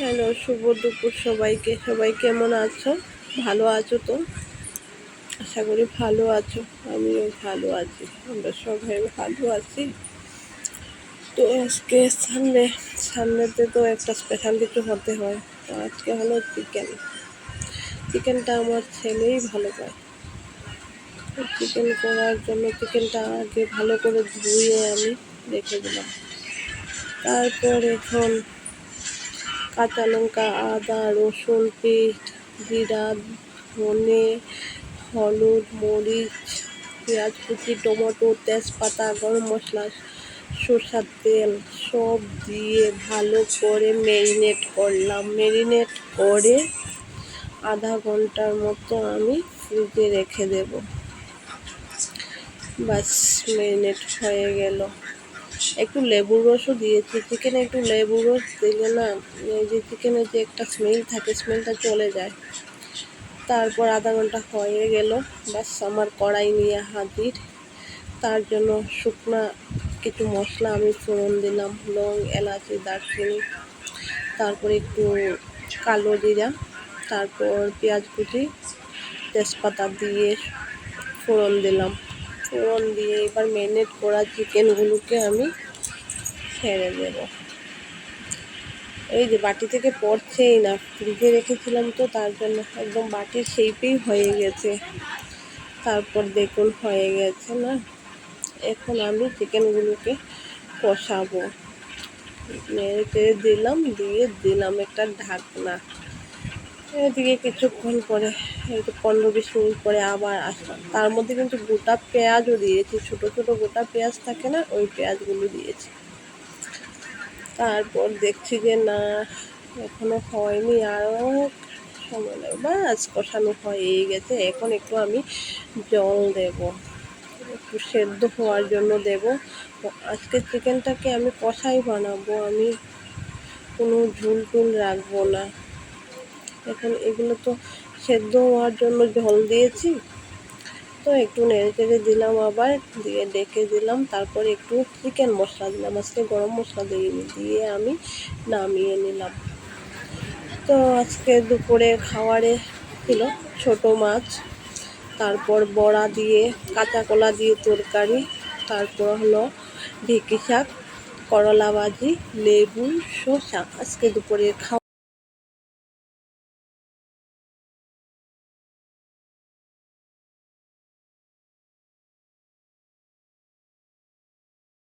Hello, শুভ দুপুর সবাইকে। সবাই কেমন আছো? ভালো আছো তো? আশা করি ভালো আছো। আমিও ভালো আছি, আমরা সবাই ভালো আছি। তো আজকে সানডেতে তো একটা স্পেশাল কিছু হতে হয়। তো আজকে হলো চিকেনটা আমার ছেলেই ভালো পায়। চিকেন করার জন্য চিকেনটা আগে ভালো করে ধুয়ে আমি রেখে দিলাম। তারপর এখন কাঁচা লঙ্কা, আদা, রসুন পেস্ট, জিরা, ধনে, হলুদ, মরিচ, পেঁয়াজ কুচি, টমেটো, তেজপাতা, গরম মশলা, সরষের তেল সব দিয়ে ভালো করে ম্যারিনেট করলাম। ম্যারিনেট করে আধা ঘন্টার মতো আমি ফ্রিজে রেখে দেব। বাস, ম্যারিনেট হয়ে গেল। একটু লেবুর রসও দিয়েছি। চিকেনে একটু লেবুর রস দিলে না, এই যে চিকেনের যে একটা স্মেল থাকে, স্মেলটা চলে যায়। তারপর আধা ঘন্টা হয়ে গেল। বাস, আমার কড়াই নিয়ে হাজির। তার জন্য শুকনা কিছু মশলা আমি ফোড়ন দিলাম, লং, এলাচি, দারচিনি, তারপর একটু কালো জিরা, তারপর পেঁয়াজ কুচি, তেজপাতা দিয়ে ফোড়ন দিলাম। ফোড়ন দিয়ে এবার ম্যারিনেট করা চিকেনগুলোকে আমি ছেড়ে দেব। এই যে বাটি থেকে পড়ছেই না, ফ্রিজে রেখেছিলাম তো তার জন্য একদম বাটির শেপেই হয়ে গেছে। তারপর দেখুন হয়ে গেছে না। এখন আমি চিকেনগুলোকে কষাবো। নেড়ে দিলাম একটা ঢাকনা। এদিকে কিছুক্ষণ পরে, একটু 15-20 মিনিট পরে আবার আসলাম। তার মধ্যে কিন্তু গোটা পেঁয়াজও দিয়েছি, ছোট ছোট গোটা পেঁয়াজ থাকে না, ওই পেঁয়াজগুলো দিয়েছি। তারপর দেখছি যে না, এখনো হয়নি, আরও সময় লাগবে। বাস, কষানো হয়ে গেছে। এখন একটু আমি জল দেব, একটু সেদ্ধ হওয়ার জন্য দেব। আজকে চিকেনটাকে আমি কষাই বানাবো, আমি কোনো ঝুল টুল রাখবো না। এখন এগুলো তো সেদ্ধ হওয়ার জন্য জল দিয়েছি, তো একটু নেড়ে চেড়ে দিলাম, আবার দিয়ে ডেকে দিলাম। তারপর একটু চিকেন মশলা দিলাম, আজকে গরম মশলা দিইনি, দিয়ে আমি নামিয়ে নিলাম। তো আজকে দুপুরে খাবারে ছিল ছোট মাছ, তারপর বড়া দিয়ে, কাঁচা কলা দিয়ে তরকারি, তারপর হলো ঢেঁকি শাক, করলা ভাজি, লেবু, শসা। আজকে দুপুরে খাওয়া